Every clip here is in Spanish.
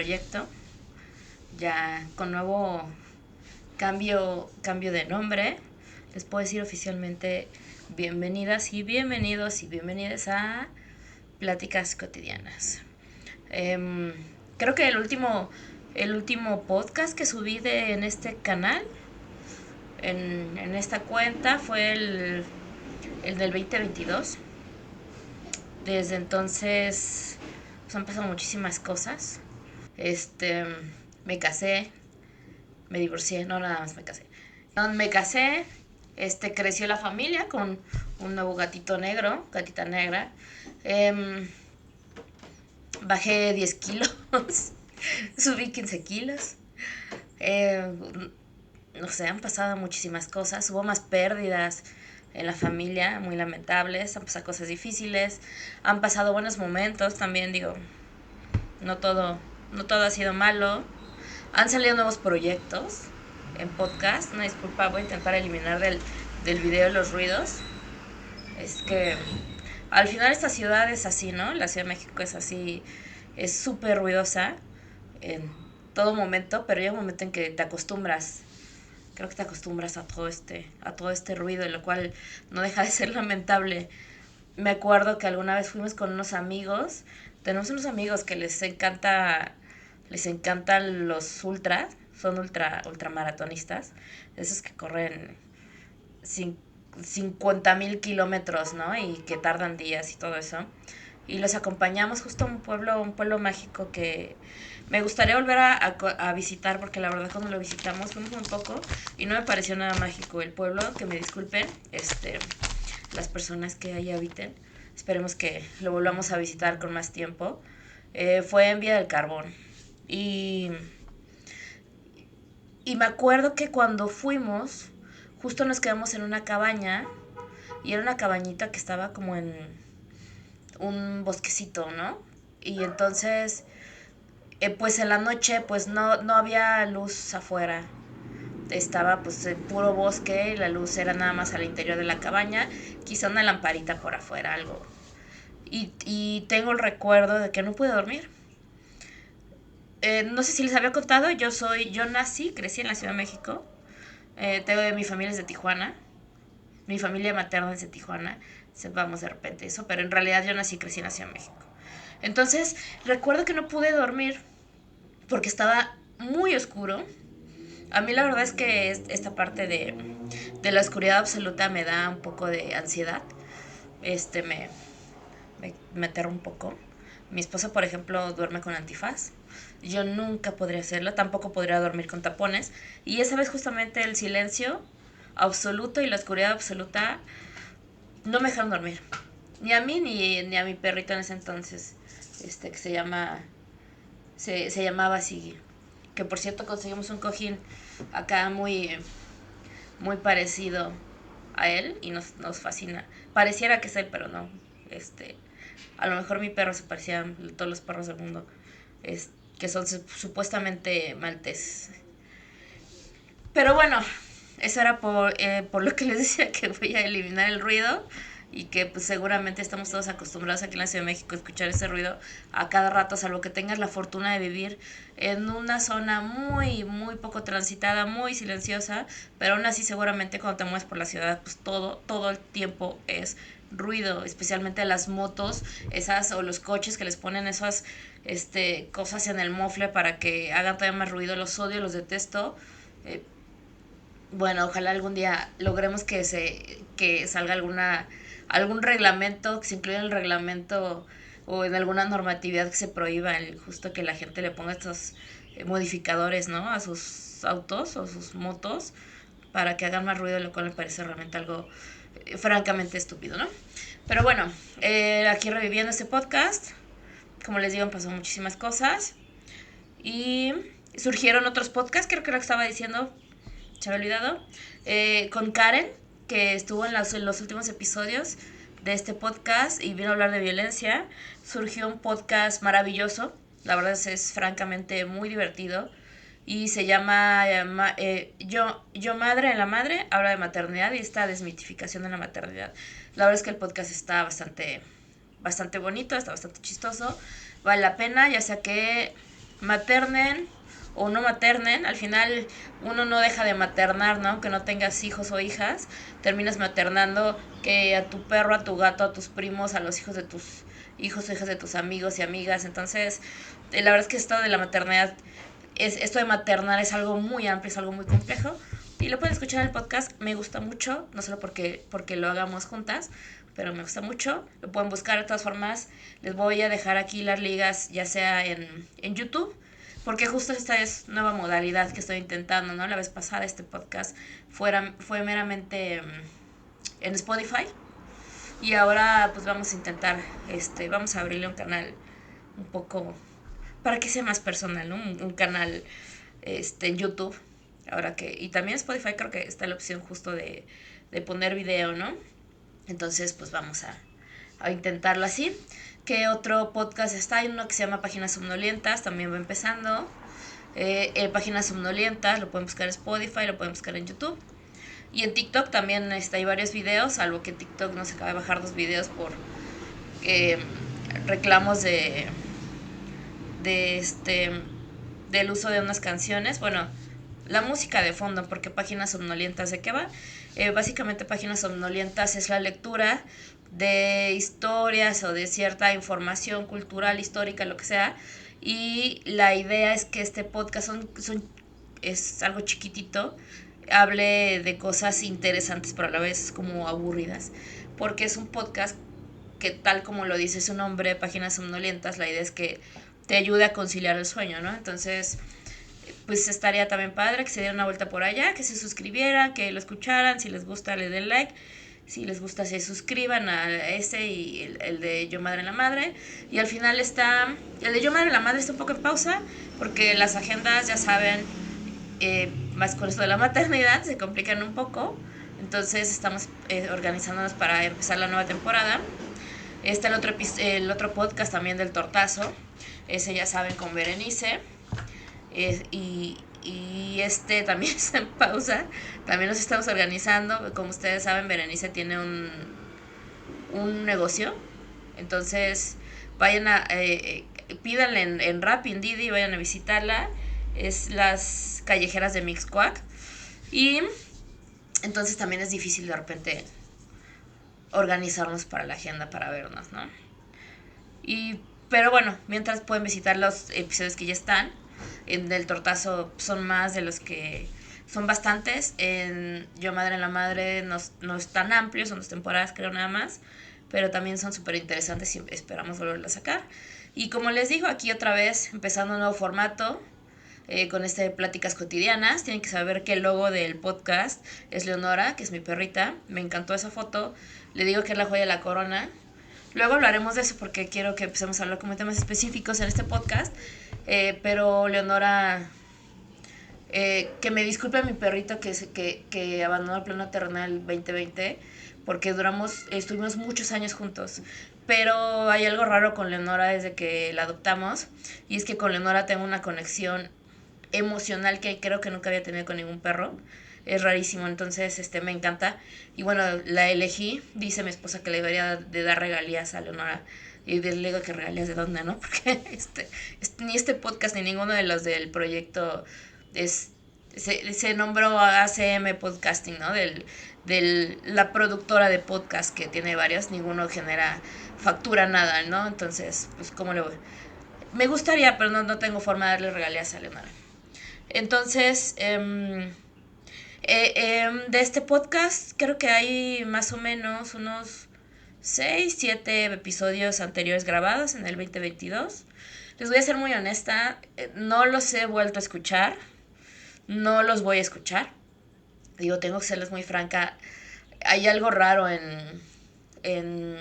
proyecto, ya con nuevo cambio de nombre. Les puedo decir oficialmente bienvenidas y bienvenidos y bienvenidas a Pláticas Cotidianas. Em, Creo que el último podcast que subí en este canal, en esta cuenta, fue el del 2022. Desde entonces pues, han pasado muchísimas cosas. Este, Me casé, me divorcié, no, nada más me casé. Me casé, creció la familia con un nuevo gatito negro, gatita negra. Em, Bajé 10 kilos, subí 15 kilos. Eh, no sé, han pasado muchísimas cosas. Hubo más pérdidas en la familia, muy lamentables. Han pasado cosas difíciles. Han pasado buenos momentos también, digo. No todo, no todo ha sido malo. Han salido nuevos proyectos en podcast. Una disculpa, voy a intentar eliminar del video los ruidos. Es que al final esta ciudad es así, ¿no? La Ciudad de México es así, es súper ruidosa en todo momento, pero llega un momento en que te acostumbras. Creo que te acostumbras a todo este ruido, lo cual no deja de ser lamentable. Me acuerdo que alguna vez fuimos con unos amigos. Tenemos unos amigos que les encantan los ultras, son ultramaratonistas, esos que corren 50,000 kilómetros, ¿no? Y que tardan días y todo eso. Y los acompañamos justo a un pueblo mágico que me gustaría volver a visitar, porque la verdad cuando lo visitamos fuimos un poco y no me pareció nada mágico el pueblo. Que me disculpen las personas que ahí habiten. Esperemos que lo volvamos a visitar con más tiempo. Fue en Vía del Carbón. Y, y me acuerdo que cuando fuimos, justo nos quedamos en una cabaña. Y era una cabañita que estaba como en un bosquecito, ¿no? Y entonces, pues en la noche, pues no había luz afuera. Estaba pues el puro bosque y la luz era nada más al interior de la cabaña. Quizá una lamparita por afuera, algo. Y tengo el recuerdo de que no pude dormir. No sé si les había contado, yo nací, crecí en la Ciudad de México. Mi familia es de Tijuana. Mi familia materna es de Tijuana. Sepamos de repente eso, pero en realidad yo nací y crecí en la Ciudad de México. Entonces, recuerdo que no pude dormir porque estaba muy oscuro. A mí la verdad es que esta parte de la oscuridad absoluta me da un poco de ansiedad. Este me, me aterra un poco. Mi esposa, por ejemplo, duerme con antifaz. Yo nunca podría hacerlo, tampoco podría dormir con tapones. Y esa vez justamente el silencio absoluto y la oscuridad absoluta no me dejaron dormir. Ni a mí ni a mi perrito en ese entonces, que se llamaba así. Que por cierto conseguimos un cojín acá muy parecido a él y nos fascina. Pareciera que es él, pero no. A lo mejor mi perro se parecía a todos los perros del mundo, que son supuestamente malteses. Pero bueno, eso era por lo que les decía que voy a eliminar el ruido y que pues seguramente estamos todos acostumbrados aquí en la Ciudad de México a escuchar ese ruido a cada rato, salvo que tengas la fortuna de vivir en una zona muy poco transitada, muy silenciosa, pero aún así seguramente cuando te mueves por la ciudad pues todo el tiempo es ruido, especialmente las motos, esas o los coches que les ponen esas cosas en el mofle para que hagan todavía más ruido. Los odio, los detesto. eh, bueno, ojalá algún día logremos que salga algún reglamento, que se incluya en el reglamento o en alguna normatividad que se prohíba justo que la gente le ponga estos modificadores, ¿no? A sus autos o sus motos para que hagan más ruido, lo cual me parece realmente algo francamente estúpido, ¿no? Pero bueno, aquí reviviendo este podcast, como les digo, han pasado muchísimas cosas y surgieron otros podcasts, creo que lo que estaba diciendo se me ha olvidado, con Karen, que estuvo en los últimos episodios de este podcast y vino a hablar de violencia. Surgió un podcast maravilloso, la verdad es francamente muy divertido y se llama Yo Madre en la Madre, habla de maternidad y esta desmitificación de la maternidad. La verdad es que el podcast está bastante bonito, está bastante chistoso, vale la pena, ya sea que maternen o no maternen, al final uno no deja de maternar, ¿no? Que no tengas hijos o hijas, terminas maternando que a tu perro, a tu gato, a tus primos, a los hijos de tus hijos o hijas de tus amigos y amigas. Entonces, la verdad es que esto de la maternidad, esto de maternar es algo muy amplio, es algo muy complejo. Y lo pueden escuchar en el podcast, me gusta mucho, no solo porque lo hagamos juntas, pero me gusta mucho. Lo pueden buscar de todas formas. Les voy a dejar aquí las ligas, ya sea en YouTube, porque justo esta es nueva modalidad que estoy intentando, ¿no? La vez pasada este podcast fue meramente en Spotify, y ahora pues vamos a intentar, vamos a abrirle un canal un poco para que sea más personal, ¿no? Un canal en YouTube. Ahora que, y también Spotify creo que está la opción justo de poner video, ¿no? Entonces pues vamos a intentarlo así. ¿Qué otro podcast está? Hay uno que se llama Páginas Somnolientas, también va empezando. Páginas Somnolientas, lo pueden buscar en Spotify, lo pueden buscar en YouTube. Y en TikTok también hay varios videos, salvo que TikTok no se acaba de bajar 2 videos por eh, reclamos de del uso de unas canciones. Bueno, la música de fondo, porque Páginas Somnolientas, ¿de qué va? Básicamente Páginas Somnolientas es la lectura de historias o de cierta información cultural, histórica, lo que sea. Y la idea es que este podcast es algo chiquitito, hable de cosas interesantes pero a la vez como aburridas, porque es un podcast que, tal como lo dice su nombre, Páginas Somnolientas, la idea es que te ayude a conciliar el sueño, ¿no? Entonces, pues estaría también padre que se dieran una vuelta por allá, que se suscribieran, que lo escucharan, si les gusta le den like, si les gusta se suscriban a ese y el de Yo Madre en la Madre. Y al final está, el de Yo Madre en la Madre está un poco en pausa, porque las agendas, ya saben, más con esto de la maternidad, se complican un poco. Entonces estamos organizándonos para empezar la nueva temporada. Está el otro podcast también del Tortazo, ese ya saben, con Berenice. Y este también está en pausa. También nos estamos organizando. Como ustedes saben, Berenice tiene un negocio. Entonces, vayan pídanle en Rappi, en Didi, vayan a visitarla. Es las callejeras de Mixcoac. Y entonces también es difícil de repente organizarnos para la agenda para vernos, ¿no? Pero bueno, mientras pueden visitar los episodios que ya están. En el Tortazo son más de los que son bastantes. En Yo Madre en la Madre no es tan amplio, son 2 temporadas creo nada más, pero también son súper interesantes y esperamos volverlo a sacar. Y como les digo, aquí otra vez empezando un nuevo formato, con pláticas cotidianas. Tienen que saber que el logo del podcast es Leonora, que es mi perrita. Me encantó esa foto, le digo que es la joya de la corona. Luego hablaremos de eso porque quiero que empecemos a hablar como temas específicos en este podcast. Pero Leonora, que me disculpe mi perrito que abandonó el plano terrenal 2020, porque estuvimos muchos años juntos. Pero hay algo raro con Leonora desde que la adoptamos, y es que con Leonora tengo una conexión emocional que creo que nunca había tenido con ningún perro. Es rarísimo, entonces me encanta. Y bueno, la elegí. Dice mi esposa que le debería de dar regalías a Leonora. Y le digo que regalías de dónde, ¿no? Porque ni este podcast ni ninguno de los del proyecto se nombró ACM Podcasting, ¿no? La productora de podcast que tiene varios, ninguno genera factura nada, ¿no? Entonces, pues, ¿cómo le voy? Me gustaría, pero no tengo forma de darle regalías a Leonora. Entonces, de este podcast creo que hay más o menos unos 6, 7 episodios anteriores grabados en el 2022. Les voy a ser muy honesta, no los he vuelto a escuchar, no los voy a escuchar. Digo, tengo que serles muy franca, hay algo raro en, en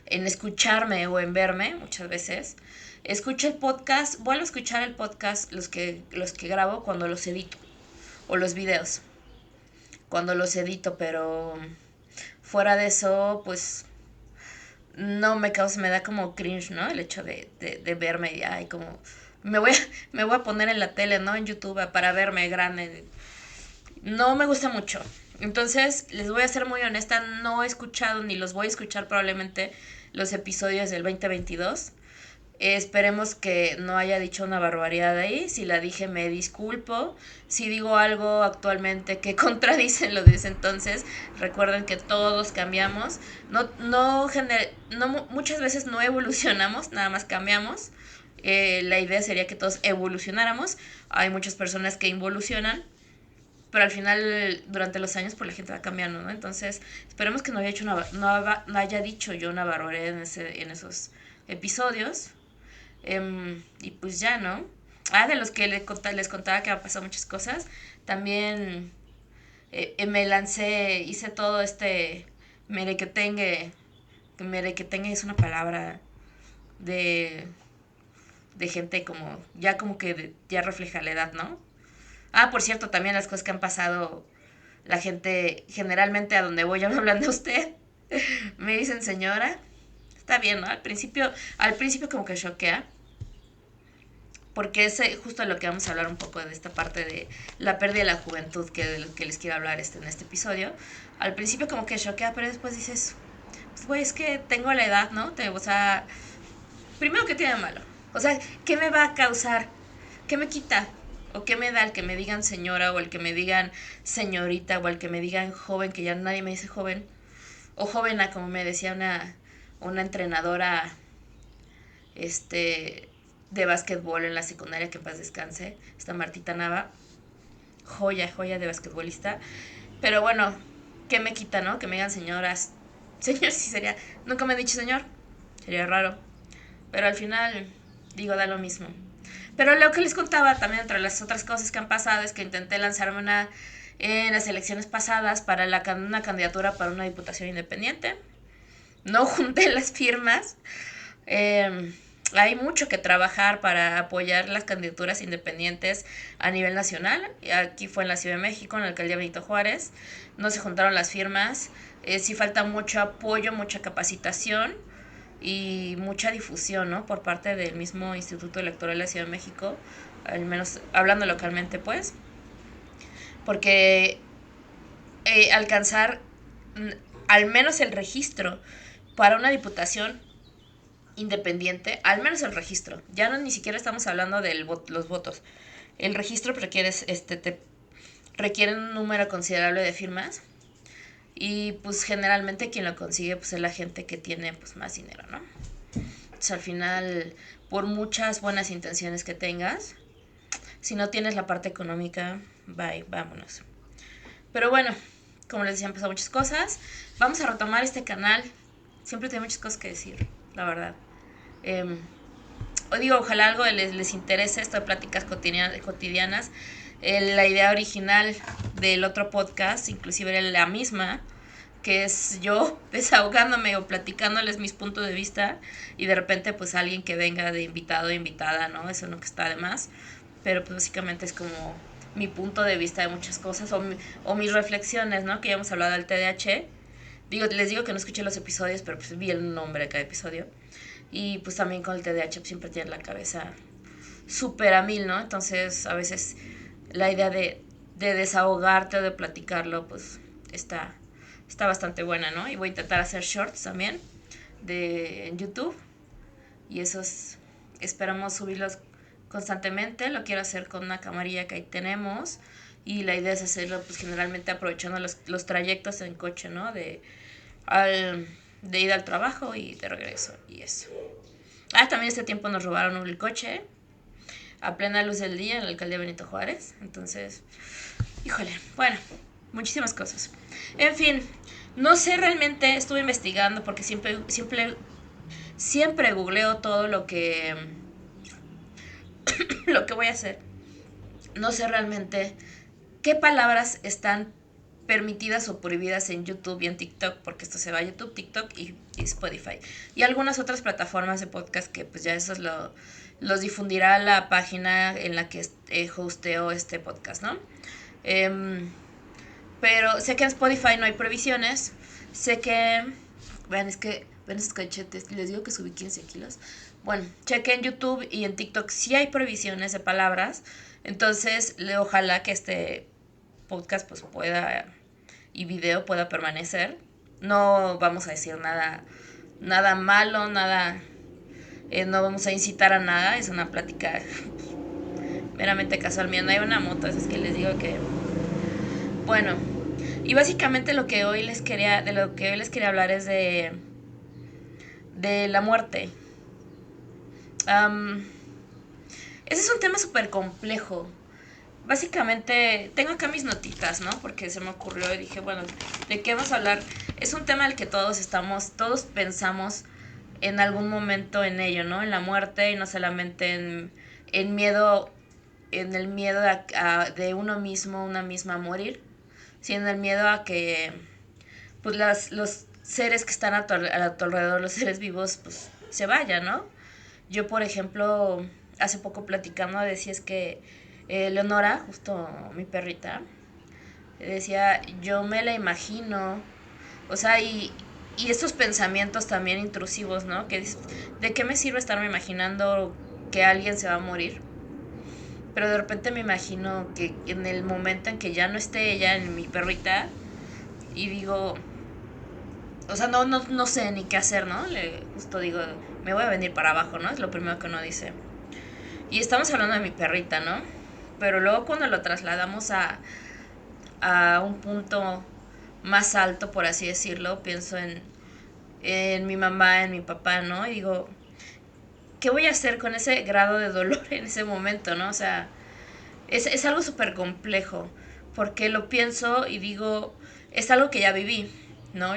escucharme o en verme muchas veces. Escucho el podcast, vuelvo a escuchar el podcast, los que grabo cuando los edito, o los videos, cuando los edito, pero fuera de eso, pues no me da como cringe, ¿no? El hecho de verme y ay, como me voy a poner en la tele, ¿no? En YouTube para verme grande. No me gusta mucho. Entonces, les voy a ser muy honesta, no he escuchado ni los voy a escuchar probablemente los episodios del 2022, Esperemos que no haya dicho una barbaridad ahí. Si la dije, me disculpo. Si digo algo actualmente que contradice lo de ese entonces, recuerden que todos cambiamos. Muchas veces no evolucionamos, nada más cambiamos. La idea sería que todos evolucionáramos. Hay muchas personas que involucionan, pero al final, durante los años, pues la gente va cambiando, ¿no? Entonces, esperemos que no haya dicho yo una barbaridad en esos episodios. Y pues ya, ¿no? De los que les contaba que ha pasado muchas cosas, también me lancé, hice todo este merequetengue, que merequetengue es una palabra de, de gente como, ya como que ya refleja la edad, ¿no? Por cierto, también las cosas que han pasado, la gente, generalmente a donde voy ya me hablan de usted, me dicen señora, está bien, ¿no? Al principio como que choquea, porque es justo lo que vamos a hablar un poco de esta parte de la pérdida de la juventud que les quiero hablar en este episodio. Al principio como que choquea, pero después dices, pues güey, es que tengo la edad, ¿no? O sea, primero, ¿qué tiene de malo? O sea, ¿qué me va a causar? ¿Qué me quita? ¿O qué me da el que me digan señora o el que me digan señorita o el que me digan joven, que ya nadie me dice joven? O jovena, como me decía una entrenadora este, de básquetbol en la secundaria, que en paz descanse, esta Martita Nava, joya de basquetbolista. Pero bueno, ¿qué me quita, no? Que me digan señoras. Señor, sí sería. Nunca me han dicho señor. Sería raro. Pero al final, digo, da lo mismo. Pero lo que les contaba también, entre las otras cosas que han pasado, es que intenté lanzarme en las elecciones pasadas para una candidatura para una diputación independiente. No junté las firmas. Eh, Hay mucho que trabajar para apoyar las candidaturas independientes a nivel nacional. Aquí fue en la Ciudad de México, en la alcaldía Benito Juárez. No se juntaron las firmas. Sí falta mucho apoyo, mucha capacitación y mucha difusión, ¿no? Por parte del mismo Instituto Electoral de la Ciudad de México, al menos hablando localmente, pues. Porque alcanzar al menos el registro para una diputación independiente, al menos el registro. Ya no ni siquiera estamos hablando de los votos. El registro requiere un número considerable de firmas y pues generalmente quien lo consigue pues es la gente que tiene pues más dinero, ¿no? Entonces al final, por muchas buenas intenciones que tengas, si no tienes la parte económica, bye, vámonos. Pero bueno, como les decía, han pasado muchas cosas. Vamos a retomar este canal. Siempre tengo muchas cosas que decir, la verdad. Eh, Ojalá algo les interese esto de pláticas cotidianas. La idea original del otro podcast, inclusive era la misma, que es yo desahogándome o platicándoles mis puntos de vista y de repente pues alguien que venga de invitado o invitada, ¿no? Eso no que está de más, pero pues básicamente es como mi punto de vista de muchas cosas o mis reflexiones, ¿no? Que ya hemos hablado del TDAH. Les digo que no escuché los episodios, pero pues vi el nombre de cada episodio. Y pues también con el TDAH siempre tiene la cabeza súper a mil, ¿no? Entonces a veces la idea de desahogarte o de platicarlo, pues está bastante buena, ¿no? Y voy a intentar hacer shorts también en YouTube. Y esos esperamos subirlos constantemente. Lo quiero hacer con una camarilla que ahí tenemos. Y la idea es hacerlo pues generalmente aprovechando los trayectos en coche, ¿no? De ir al trabajo y de regreso. Y eso. También este tiempo nos robaron el coche a plena luz del día en la alcaldía Benito Juárez. Entonces, híjole, bueno, muchísimas cosas. En fin, no sé realmente, estuve investigando porque siempre googleo todo lo que voy a hacer. No sé realmente qué palabras están permitidas o prohibidas en YouTube y en TikTok, porque esto se va a YouTube, TikTok y Spotify. Y algunas otras plataformas de podcast que pues ya eso los difundirá la página en la que hosteo este podcast, ¿no? Pero sé que en Spotify no hay prohibiciones. Sé que... Ven estos cachetes, les digo que subí 15 kilos. Bueno, cheque en YouTube y en TikTok sí hay prohibiciones de palabras. Entonces, ojalá que este podcast pues pueda y video pueda permanecer. No vamos a decir nada malo, No vamos a incitar a nada, es una plática meramente casual. Mira, no hay una moto, eso es que les digo que... Bueno, y básicamente de lo que hoy les quería hablar es de la muerte. Um, Ese es un tema súper complejo. Básicamente, tengo acá mis notitas, ¿no? Porque se me ocurrió y dije, bueno, ¿de qué vamos a hablar? Es un tema al que todos pensamos en algún momento en ello, ¿no? En la muerte y no solamente en miedo, en el miedo de uno mismo, una misma a morir, sino en el miedo a que, pues, los seres que están a tu alrededor, los seres vivos, pues, se vayan, ¿no? Yo, por ejemplo, hace poco platicando decía es que Leonora, justo mi perrita, decía, yo me la imagino, o sea, y estos pensamientos también intrusivos, ¿no? Que dices, ¿de qué me sirve estarme imaginando que alguien se va a morir? Pero de repente me imagino que en el momento en que ya no esté ella, en mi perrita, y digo, o sea, no sé ni qué hacer, ¿no? Justo digo, me voy a venir para abajo, ¿no? Es lo primero que uno dice. Y estamos hablando de mi perrita, ¿no? Pero luego cuando lo trasladamos a un punto más alto, por así decirlo, pienso en mi mamá, en mi papá, ¿no? Y digo, ¿qué voy a hacer con ese grado de dolor en ese momento, ¿no? O sea, es algo súper complejo, porque lo pienso y digo, es algo que ya viví, ¿no?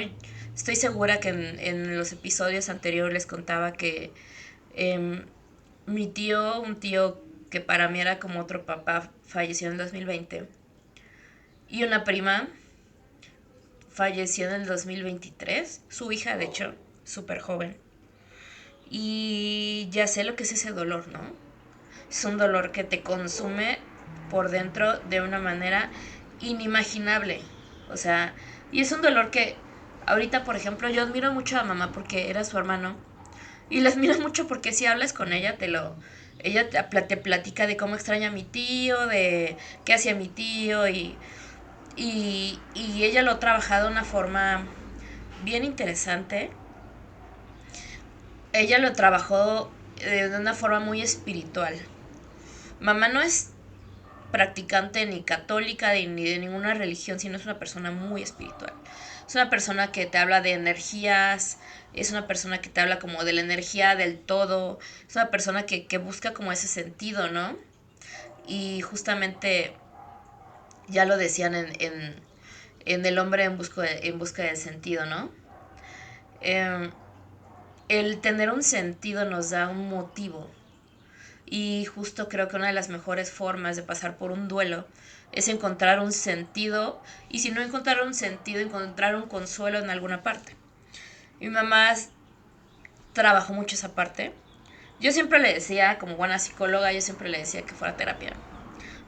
Estoy segura que en los episodios anteriores les contaba que eh, mi tío, un tío que para mí era como otro papá, falleció en el 2020. Y una prima falleció en el 2023. Su hija, de hecho, súper joven. Y ya sé lo que es ese dolor, ¿no? Es un dolor que te consume por dentro de una manera inimaginable. O sea, y es un dolor que ahorita, por ejemplo, yo admiro mucho a mamá porque era su hermano. Y la admiro mucho porque si hablas con ella, ella te platica de cómo extraña a mi tío, de qué hacía mi tío y ella lo ha trabajado de una forma bien interesante. Ella lo trabajó de una forma muy espiritual. Mamá no es practicante ni católica ni de ninguna religión, sino es una persona muy espiritual. Es una persona que te habla de energías, es una persona que te habla como de la energía del todo, es una persona que busca como ese sentido, ¿no? Y justamente ya lo decían en El hombre en busca del sentido, ¿no? Eh, el tener un sentido nos da un motivo. Y justo creo que una de las mejores formas de pasar por un duelo es encontrar un sentido. Y si no encontrar un sentido, encontrar un consuelo en alguna parte. Mi mamá trabajó mucho esa parte. Yo siempre le decía, como buena psicóloga, yo siempre le decía que fuera terapia.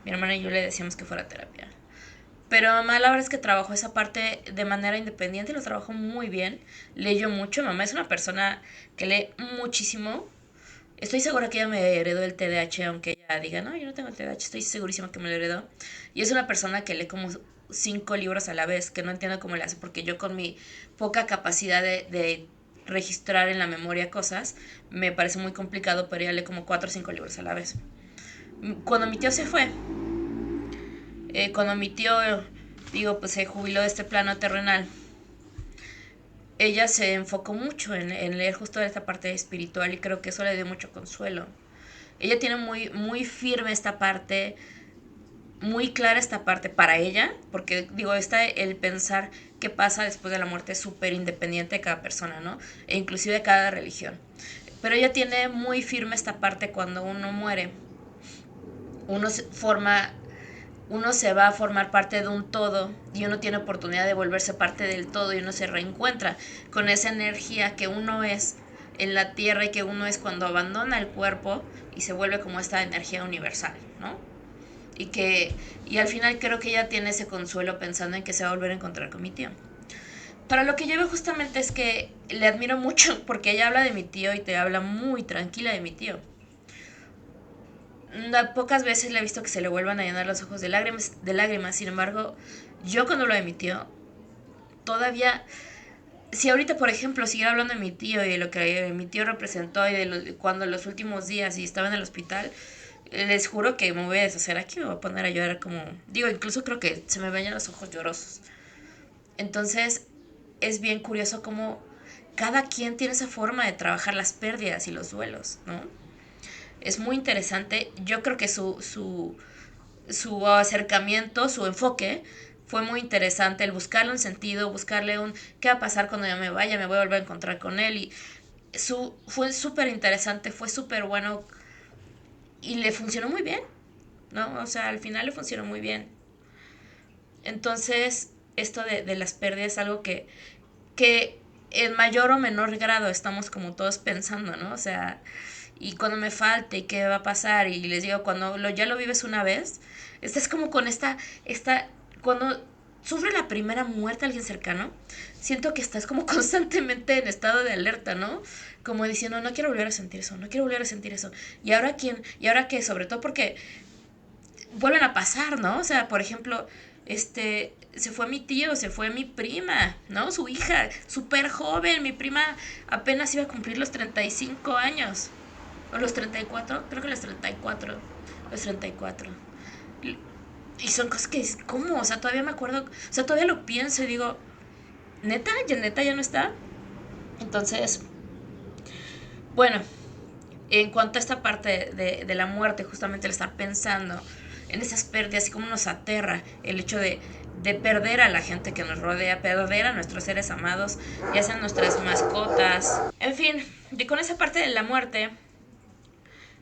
Mi hermana y yo le decíamos que fuera terapia. Pero mamá la verdad es que trabajó esa parte de manera independiente y lo trabajó muy bien. Leyó mucho. Mamá es una persona que lee muchísimo. Estoy segura que ella me heredó el TDAH, aunque ella diga, no, yo no tengo el TDAH, estoy segurísima que me lo heredó. Y es una persona que lee como 5 libros a la vez, que no entiendo cómo le hace, porque yo con mi poca capacidad de registrar en la memoria cosas, me parece muy complicado, pero ella lee como 4 o 5 libros a la vez. Cuando mi tío se fue, cuando mi tío, digo, pues se jubiló de este plano terrenal, ella se enfocó mucho en leer justo esta parte espiritual y creo que eso le dio mucho consuelo. Ella tiene muy firme esta parte, muy clara esta parte para ella, porque digo, está el pensar qué pasa después de la muerte es súper independiente de cada persona, ¿no? E inclusive de cada religión. Pero ella tiene muy firme esta parte cuando uno muere. Uno se forma uno se va a formar parte de un todo y uno tiene oportunidad de volverse parte del todo y uno se reencuentra con esa energía que uno es en la tierra y que uno es cuando abandona el cuerpo y se vuelve como esta energía universal, ¿no? Y al final creo que ella tiene ese consuelo pensando en que se va a volver a encontrar con mi tío. Para lo que yo veo justamente es que le admiro mucho porque ella habla de mi tío y te habla muy tranquila de mi tío. Pocas veces le he visto que se le vuelvan a llenar los ojos de lágrimas. Sin embargo, yo cuando lo emitió, todavía si ahorita, por ejemplo, siguiera hablando de mi tío y de lo que mi tío representó y de cuando los últimos días y estaba en el hospital, les juro que me voy a deshacer aquí, me voy a poner a llorar como... Digo, incluso creo que se me venían los ojos llorosos. Entonces, es bien curioso cómo cada quien tiene esa forma de trabajar las pérdidas y los duelos, ¿no? Es muy interesante. Yo creo que su acercamiento, su enfoque, fue muy interesante. El buscarle un sentido, buscarle un qué va a pasar cuando yo me vaya, me voy a volver a encontrar con él. Y fue súper interesante, fue súper bueno y le funcionó muy bien, ¿no? O sea, al final le funcionó muy bien. Entonces, esto de las pérdidas es algo que en mayor o menor grado estamos como todos pensando, ¿no? O sea, y cuando me falte, ¿qué va a pasar? Y les digo, cuando ya lo vives una vez, estás como con cuando sufre la primera muerte alguien cercano, siento que estás como constantemente en estado de alerta, ¿no? Como diciendo, no quiero volver a sentir eso, no quiero volver a sentir eso. ¿Y ahora quién? ¿Y ahora qué? Sobre todo porque vuelven a pasar, ¿no? O sea, por ejemplo, se fue mi tío, se fue mi prima, ¿no? Su hija, súper joven, mi prima apenas iba a cumplir los 35 años, o los 34, creo que los 34. Y son cosas que, ¿cómo? O sea, todavía me acuerdo, o sea, todavía lo pienso y digo, neta ya no está. Entonces, bueno, en cuanto a esta parte de la muerte, justamente el estar pensando en esas pérdidas y cómo nos aterra el hecho de perder a la gente que nos rodea, perder a nuestros seres amados, ya sean nuestras mascotas. En fin, y con esa parte de la muerte,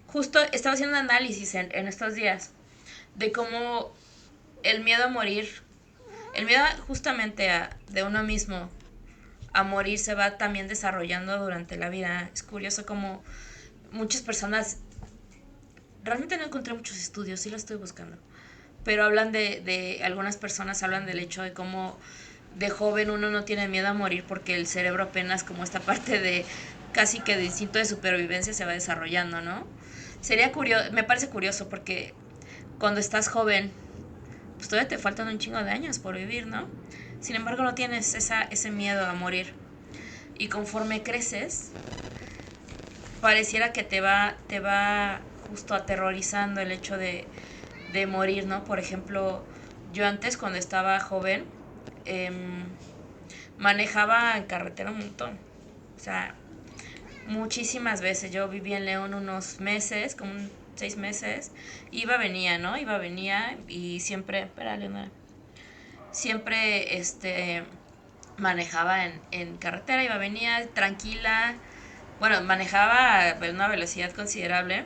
justo estaba haciendo un análisis en estos días de cómo el miedo a morir, el miedo justamente de uno mismo a morir se va también desarrollando durante la vida. Es curioso como muchas personas, realmente no encontré muchos estudios, sí lo estoy buscando, pero hablan algunas personas hablan del hecho de cómo de joven uno no tiene miedo a morir porque el cerebro apenas como esta parte de casi que de instinto de supervivencia se va desarrollando, ¿no? Sería curioso, me parece curioso porque cuando estás joven, pues todavía te faltan un chingo de años por vivir, ¿no? Sin embargo, no tienes ese miedo a morir. Y conforme creces, pareciera que te va justo aterrorizando el hecho de morir, ¿no? Por ejemplo, yo antes cuando estaba joven, eh, manejaba en carretera un montón. O sea, muchísimas veces. Yo viví en León unos meses, como 6 meses. Iba, venía, ¿no? Iba, venía y siempre, espérale, no, siempre, manejaba en carretera, iba, venía tranquila. Bueno, manejaba a una velocidad considerable,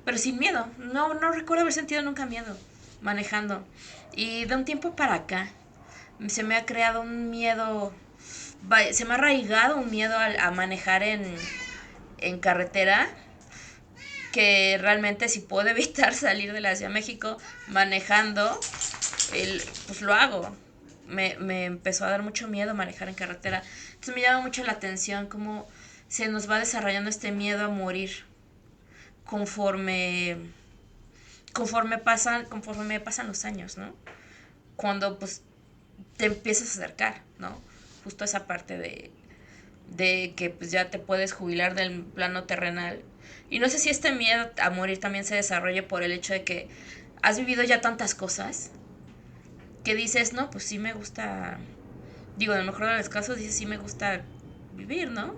pero sin miedo. No recuerdo haber sentido nunca miedo manejando. Y de un tiempo para acá se me ha creado un miedo, se me ha arraigado un miedo a manejar en carretera, que realmente si puedo evitar salir de la Ciudad de México manejando, pues lo hago. Me empezó a dar mucho miedo manejar en carretera. Entonces me llama mucho la atención cómo se nos va desarrollando este miedo a morir conforme conforme pasan los años, ¿no? Cuando pues te empiezas a acercar, ¿no? Justo esa parte de que pues ya te puedes jubilar del plano terrenal. Y no sé si este miedo a morir también se desarrolla por el hecho de que has vivido ya tantas cosas que dices, no, pues sí me gusta, digo, en el mejor de los casos dices, sí me gusta vivir, ¿no?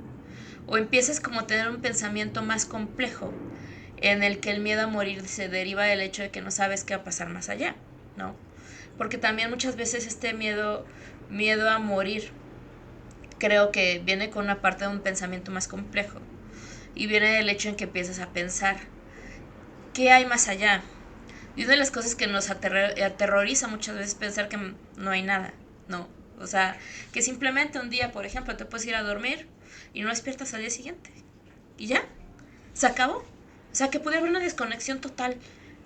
O empiezas como a tener un pensamiento más complejo en el que el miedo a morir se deriva del hecho de que no sabes qué va a pasar más allá, ¿no? Porque también muchas veces este miedo a morir, creo que viene con una parte de un pensamiento más complejo. Y viene del hecho en que empiezas a pensar, ¿qué hay más allá? Y una de las cosas que nos aterroriza muchas veces es pensar que no hay nada, ¿no? O sea, que simplemente un día, por ejemplo, te puedes ir a dormir y no despiertas al día siguiente. Y ya, se acabó. O sea, que puede haber una desconexión total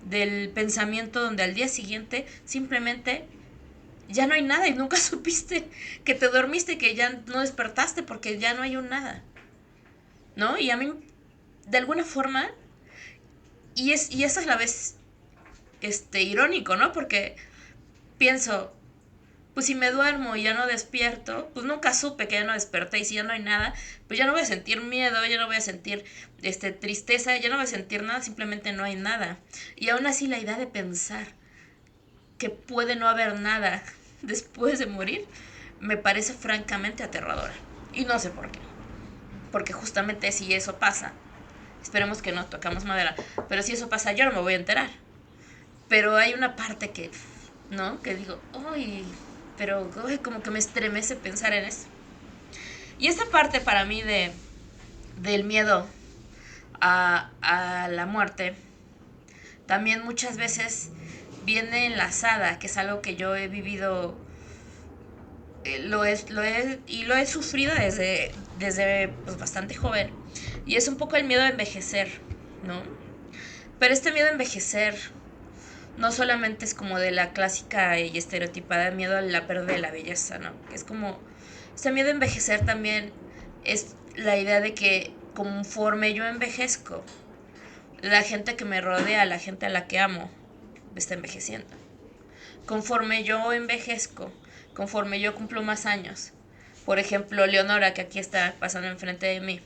del pensamiento donde al día siguiente simplemente ya no hay nada y nunca supiste que te dormiste, que ya no despertaste porque ya no hay un nada, ¿no? Y a mí, de alguna forma, y eso es a la vez irónico, ¿no? Porque pienso, pues si me duermo y ya no despierto, pues nunca supe que ya no desperté, y si ya no hay nada, pues ya no voy a sentir miedo, ya no voy a sentir tristeza, ya no voy a sentir nada, simplemente no hay nada. Y aún así la idea de pensar que puede no haber nada después de morir me parece francamente aterradora. Y no sé por qué. Porque justamente si eso pasa, esperemos que no, tocamos madera, pero si eso pasa yo no me voy a enterar. Pero hay una parte que, ¿no? Que digo, uy, pero uy, como que me estremece pensar en eso. Y esta parte para mí del miedo a la muerte, también muchas veces viene enlazada, que es algo que yo he vivido, lo he sufrido desde pues, bastante joven. Y es un poco el miedo a envejecer, ¿no? Pero este miedo a envejecer no solamente es como de la clásica y estereotipada miedo a la pérdida de la belleza, ¿no? Es como, este miedo a envejecer también es la idea de que conforme yo envejezco, la gente que me rodea, la gente a la que amo, está envejeciendo. Conforme yo envejezco, conforme yo cumplo más años, por ejemplo, Leonora, que aquí está pasando enfrente de mí,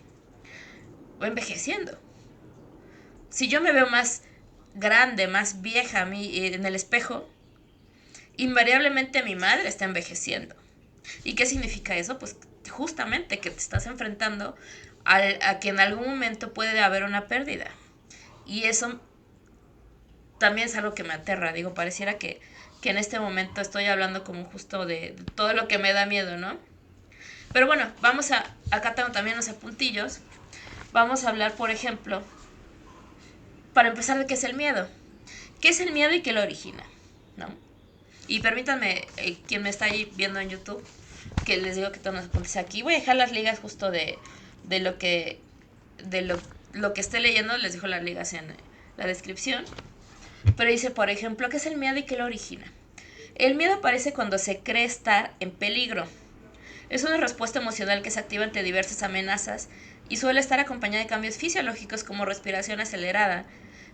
va envejeciendo. Si yo me veo más grande, más vieja a mí en el espejo, invariablemente mi madre está envejeciendo. ¿Y qué significa eso? Pues justamente que te estás enfrentando a que en algún momento puede haber una pérdida. Y eso también es algo que me aterra. Digo, pareciera que en este momento estoy hablando como justo de todo lo que me da miedo, ¿no? Pero bueno, acá tengo también los apuntillos. Vamos a hablar, por ejemplo, para empezar, de qué es el miedo. ¿Qué es el miedo y qué lo origina? ¿No? Y permítanme, quien me está ahí viendo en YouTube, que les digo que todos los apuntes aquí. Voy a dejar las ligas justo de lo que de lo que esté leyendo, les dejo las ligas en la descripción. Pero dice, por ejemplo, ¿qué es el miedo y qué lo origina? El miedo aparece cuando se cree estar en peligro. Es una respuesta emocional que se activa ante diversas amenazas y suele estar acompañada de cambios fisiológicos como respiración acelerada,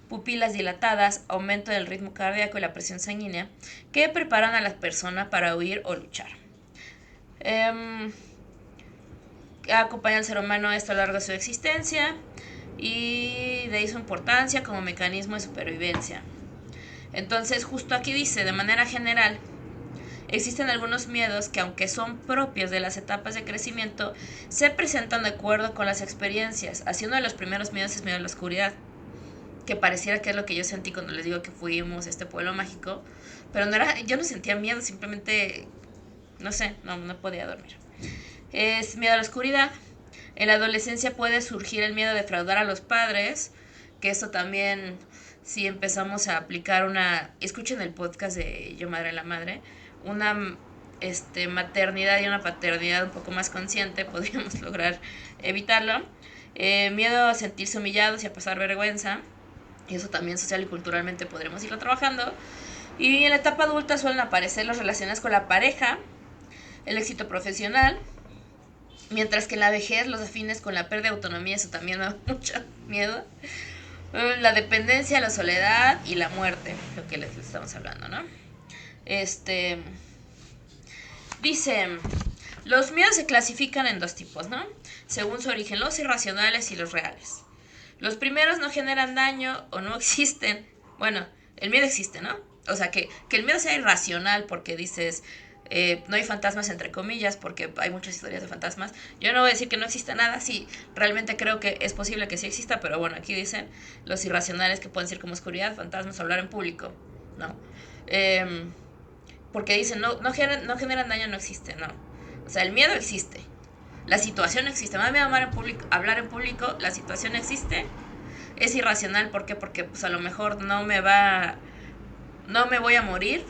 pupilas dilatadas, aumento del ritmo cardíaco y la presión sanguínea, que preparan a la persona para huir o luchar. Acompaña al ser humano esto a lo largo de su existencia y de ahí su importancia como mecanismo de supervivencia. Entonces, justo aquí dice, de manera general, existen algunos miedos que, aunque son propios de las etapas de crecimiento, se presentan de acuerdo con las experiencias. Así, uno de los primeros miedos es miedo a la oscuridad, que pareciera que es lo que yo sentí cuando les digo que fuimos a este pueblo mágico, pero no era, yo no sentía miedo, simplemente, no sé, no podía dormir. Es miedo a la oscuridad. En la adolescencia puede surgir el miedo a defraudar a los padres, que eso también, si empezamos a aplicar escuchen el podcast de Yo Madre la Madre, una maternidad y una paternidad un poco más consciente, podríamos lograr evitarlo. Miedo a sentirse humillados y a pasar vergüenza, y eso también social y culturalmente podremos irlo trabajando. Y en la etapa adulta suelen aparecer las relaciones con la pareja, el éxito profesional, mientras que en la vejez los afines con la pérdida de autonomía, eso también me da mucho miedo. La dependencia, la soledad y la muerte, lo que les estamos hablando, ¿no? Dice, los miedos se clasifican en dos tipos, ¿no? Según su origen, los irracionales y los reales. Los primeros no generan daño o no existen. Bueno, el miedo existe, ¿no? O sea, que el miedo sea irracional porque dices, no hay fantasmas entre comillas, porque hay muchas historias de fantasmas. Yo no voy a decir que no exista nada, sí, realmente creo que es posible que sí exista, pero bueno, aquí dicen los irracionales, que pueden ser como oscuridad, fantasmas, hablar en público, ¿no? Porque dicen, no generan daño, no existe, no. O sea, el miedo existe, la situación existe. Me da miedo hablar en público, la situación existe. Es irracional, ¿por qué? Porque pues a lo mejor no me voy a morir,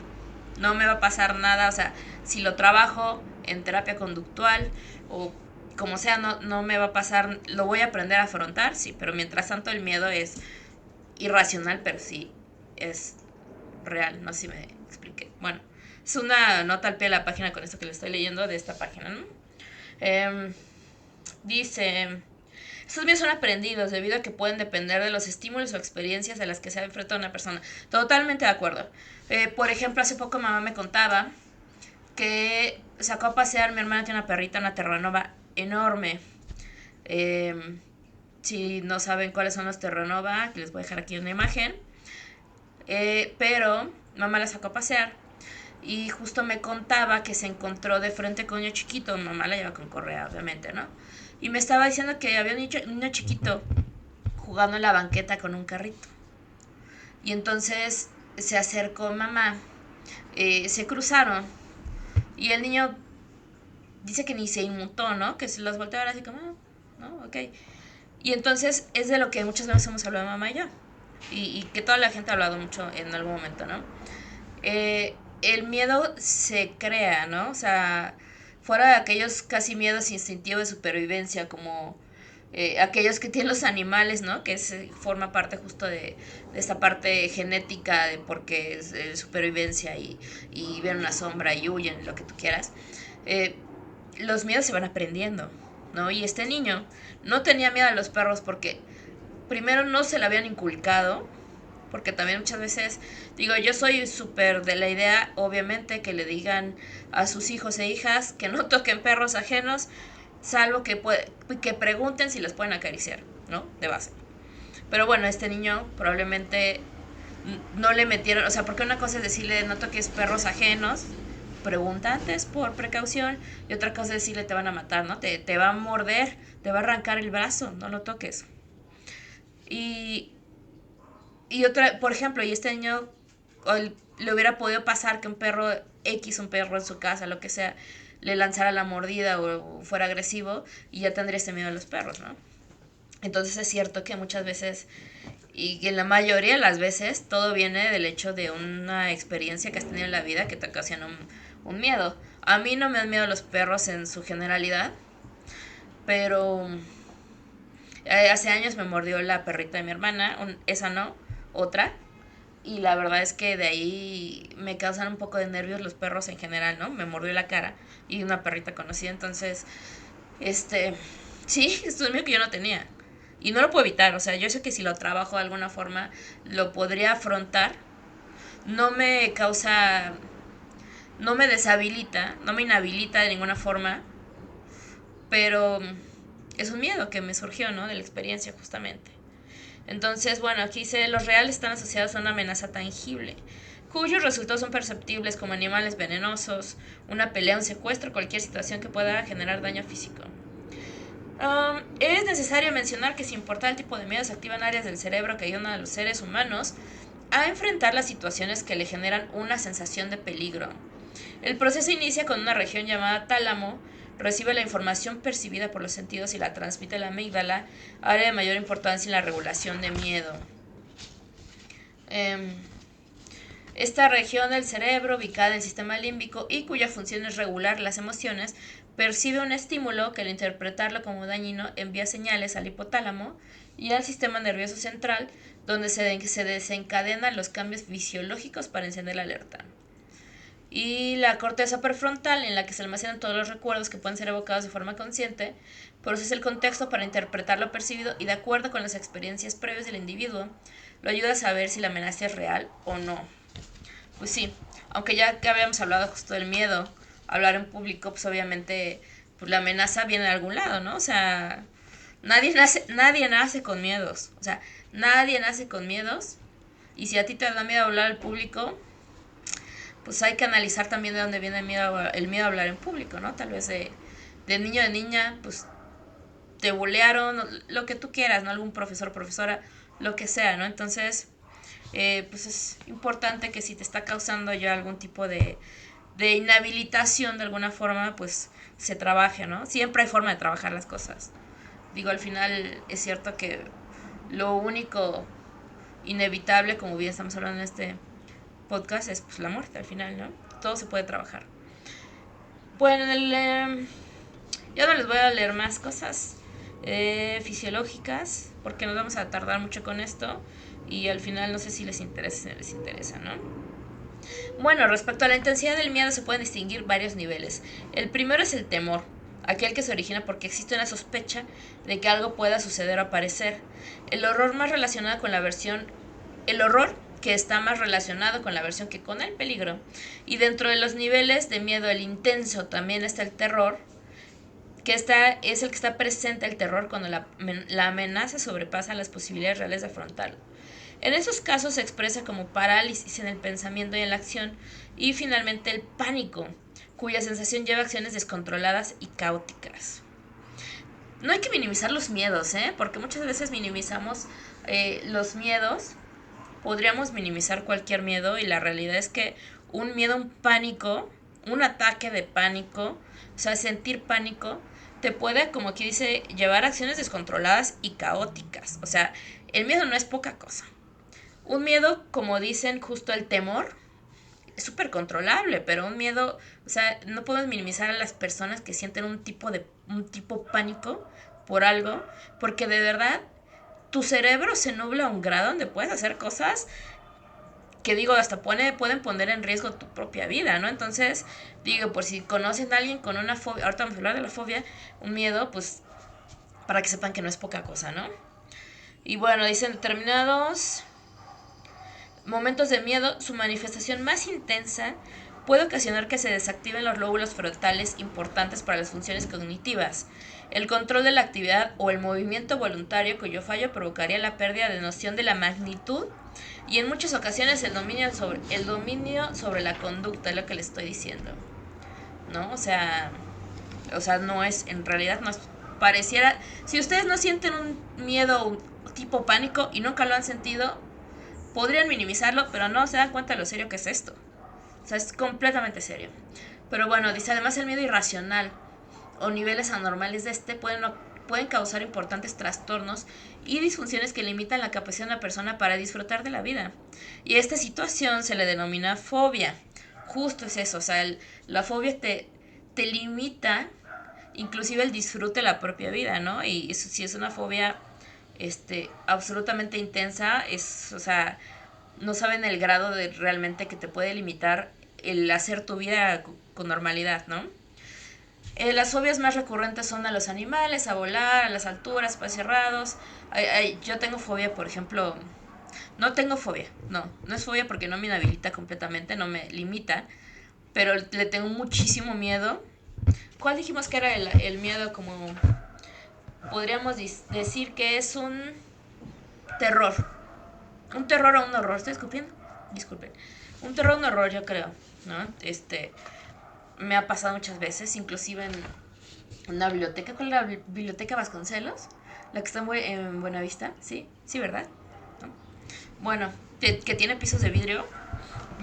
no me va a pasar nada, o sea, si lo trabajo en terapia conductual o como sea, no me va a pasar, lo voy a aprender a afrontar, sí, pero mientras tanto el miedo es irracional, pero sí es real, no sé si me expliqué. Bueno, es una nota al pie de la página con esto que le estoy leyendo de esta página, ¿no? Dice, estos miedos son aprendidos debido a que pueden depender de los estímulos o experiencias de las que se ha enfrentado una persona. Totalmente de acuerdo. Por ejemplo, hace poco mamá me contaba que sacó a pasear. Mi hermana tiene una perrita, una terranova enorme. Si no saben cuáles son los terranova, les voy a dejar aquí una imagen. Pero mamá la sacó a pasear y justo me contaba que se encontró de frente con un niño chiquito. Mamá la lleva con correa, obviamente, ¿no? Y me estaba diciendo que había un niño chiquito jugando en la banqueta con un carrito. Y entonces se acercó mamá, se cruzaron y el niño dice que ni se inmutó, ¿no? Que se los volteó a ver así como, ¿no? Ok. Y entonces es de lo que muchas veces hemos hablado mamá y yo. Y que toda la gente ha hablado mucho en algún momento, ¿no? El miedo se crea, ¿no? O sea, fuera de aquellos casi miedos instintivos de supervivencia, como aquellos que tienen los animales, ¿no? Que forma parte justo de esta parte genética de porque es supervivencia y ven una sombra y huyen, lo que tú quieras. Los miedos se van aprendiendo, ¿no? Y este niño no tenía miedo a los perros porque primero no se le habían inculcado, porque también muchas veces, digo, yo soy súper de la idea, obviamente, que le digan a sus hijos e hijas que no toquen perros ajenos, salvo que pregunten si les pueden acariciar, ¿no? De base. Pero bueno, este niño probablemente no le metieron, o sea, porque una cosa es decirle no toques perros ajenos, pregunta antes por precaución, y otra cosa es decirle te van a matar, ¿no? Te va a morder, te va a arrancar el brazo, no lo toques. Y, y otra, por ejemplo, y este niño le hubiera podido pasar que un perro X, un perro en su casa, lo que sea, le lanzara la mordida o fuera agresivo y ya tendría este miedo a los perros, ¿no? Entonces es cierto que muchas veces, y en la mayoría de las veces, todo viene del hecho de una experiencia que has tenido en la vida que te ocasiona un miedo. A mí no me dan miedo los perros en su generalidad, pero hace años me mordió la perrita de mi hermana, esa no, otra. Y la verdad es que de ahí me causan un poco de nervios los perros en general, ¿no? Me mordió la cara y una perrita conocida, entonces, este, sí, esto es mío que yo no tenía. Y no lo puedo evitar, o sea, yo sé que si lo trabajo de alguna forma lo podría afrontar. No me causa, no me deshabilita, no me inhabilita de ninguna forma, pero es un miedo que me surgió, ¿no? De la experiencia justamente. Entonces, bueno, aquí dice, los reales están asociados a una amenaza tangible, cuyos resultados son perceptibles como animales venenosos, una pelea, un secuestro, cualquier situación que pueda generar daño físico. Es necesario mencionar que sin importar el tipo de miedo se activan áreas del cerebro que ayudan a los seres humanos a enfrentar las situaciones que le generan una sensación de peligro. El proceso inicia con una región llamada tálamo, recibe la información percibida por los sentidos y la transmite a la amígdala, área de mayor importancia en la regulación de miedo. Esta región del cerebro, ubicada en el sistema límbico y cuya función es regular las emociones, percibe un estímulo que al interpretarlo como dañino envía señales al hipotálamo y al sistema nervioso central, donde se desencadenan los cambios fisiológicos para encender la alerta. Y la corteza prefrontal, en la que se almacenan todos los recuerdos que pueden ser evocados de forma consciente, procesa el contexto para interpretar lo percibido y, de acuerdo con las experiencias previas del individuo, lo ayuda a saber si la amenaza es real o no. Pues sí, aunque ya que habíamos hablado justo del miedo, hablar en público, pues obviamente pues la amenaza viene de algún lado, ¿no? O sea, nadie nace con miedos. O sea, nadie nace con miedos. Y si a ti te da miedo hablar al público, pues hay que analizar también de dónde viene el miedo a hablar en público, ¿no? Tal vez de niño de niña, pues te bulearon, lo que tú quieras, ¿no? Algún profesor, profesora, lo que sea, ¿no? Entonces, pues es importante que si te está causando ya algún tipo de inhabilitación de alguna forma, pues se trabaje, ¿no? Siempre hay forma de trabajar las cosas. Digo, al final es cierto que lo único inevitable, como bien estamos hablando en este podcast, es pues la muerte al final, ¿no? Todo se puede trabajar. Bueno, ya no les voy a leer más cosas fisiológicas, porque nos vamos a tardar mucho con esto, y al final no sé si les interesa, ¿no? Bueno, respecto a la intensidad del miedo se pueden distinguir varios niveles. El primero es el temor, aquel que se origina porque existe una sospecha de que algo pueda suceder o aparecer. El horror más relacionado con la aversión, el horror que está más relacionado con la aversión que con el peligro. Y dentro de los niveles de miedo, el intenso, también está el terror, que es el que está presente el terror cuando la amenaza sobrepasa las posibilidades reales de afrontarlo. En esos casos se expresa como parálisis en el pensamiento y en la acción, y finalmente el pánico, cuya sensación lleva a acciones descontroladas y caóticas. No hay que minimizar los miedos, porque muchas veces minimizamos los miedos. Podríamos minimizar cualquier miedo, y la realidad es que un miedo, un pánico, un ataque de pánico, o sea, sentir pánico, te puede, como aquí dice, llevar a acciones descontroladas y caóticas. O sea, el miedo no es poca cosa. Un miedo, como dicen, justo el temor, es súper controlable, pero un miedo, o sea, no podemos minimizar a las personas que sienten un tipo pánico por algo, porque de verdad tu cerebro se nubla a un grado donde puedes hacer cosas que, digo, hasta pueden poner en riesgo tu propia vida, ¿no? Entonces, digo, por si conocen a alguien con una fobia, ahorita vamos a hablar de la fobia, un miedo, pues para que sepan que no es poca cosa, ¿no? Y bueno, dicen determinados momentos de miedo, su manifestación más intensa puede ocasionar que se desactiven los lóbulos frontales importantes para las funciones cognitivas, el control de la actividad o el movimiento voluntario, cuyo fallo provocaría la pérdida de noción de la magnitud y en muchas ocasiones el dominio sobre la conducta, es lo que le estoy diciendo, ¿no? O sea, no es, en realidad no es, pareciera, si ustedes no sienten un miedo tipo pánico y nunca lo han sentido, podrían minimizarlo, pero no se dan cuenta de lo serio que es esto. O sea, es completamente serio. Pero bueno, dice, además el miedo irracional o niveles anormales de este pueden causar importantes trastornos y disfunciones que limitan la capacidad de una persona para disfrutar de la vida. Y a esta situación se le denomina fobia. Justo es eso, o sea, la fobia te limita inclusive el disfrute de la propia vida, ¿no? Y eso, si es una fobia absolutamente intensa, o sea, no saben el grado de realmente que te puede limitar el hacer tu vida con normalidad, ¿no? Las fobias más recurrentes son a los animales, a volar, a las alturas, espacios cerrados. Yo tengo fobia, por ejemplo, no tengo fobia, no es fobia porque no me inhabilita completamente, no me limita, pero le tengo muchísimo miedo. ¿Cuál dijimos que era el miedo? Como podríamos decir que es terror. Un terror o un horror. ¿Estoy escupiendo? Disculpen. Un terror o un horror, yo creo, ¿no? Me ha pasado muchas veces, inclusive en una biblioteca. ¿Cuál es la biblioteca Vasconcelos? La que está en Buenavista, ¿sí? Sí, ¿verdad? ¿No? Bueno, que tiene pisos de vidrio.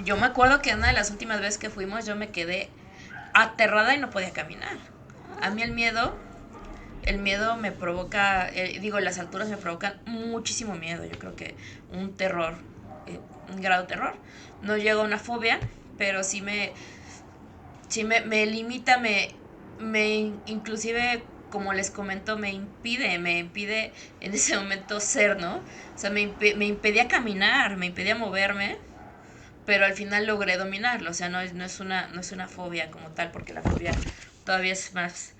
Yo me acuerdo que una de las últimas veces que fuimos yo me quedé aterrada y no podía caminar. A mí el miedo me provoca, las alturas me provocan muchísimo miedo. Yo creo que un terror, un grado de terror. No llego a una fobia, pero sí me limita, inclusive, como les comento, me impide en ese momento ser, ¿no? O sea, me impedía caminar, me impedía moverme, pero al final logré dominarlo. O sea, no es una fobia como tal, porque la fobia todavía es más,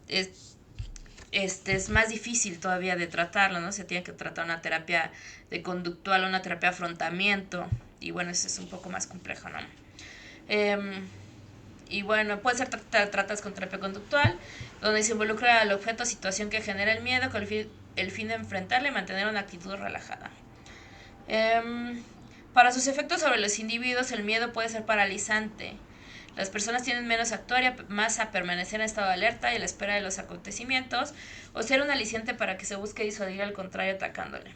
es más difícil todavía de tratarlo, ¿no? Se tiene que tratar una terapia de conductual, una terapia de afrontamiento, y bueno, eso es un poco más complejo, ¿no? Y bueno, puede ser tratadas con terapia conductual, donde se involucra al objeto o situación que genera el miedo con el fin de enfrentarla y mantener una actitud relajada. Para sus efectos sobre los individuos, el miedo puede ser paralizante. Las personas tienen menos a actuar y más a permanecer en estado de alerta y a la espera de los acontecimientos, o ser un aliciente para que se busque disuadir al contrario atacándole.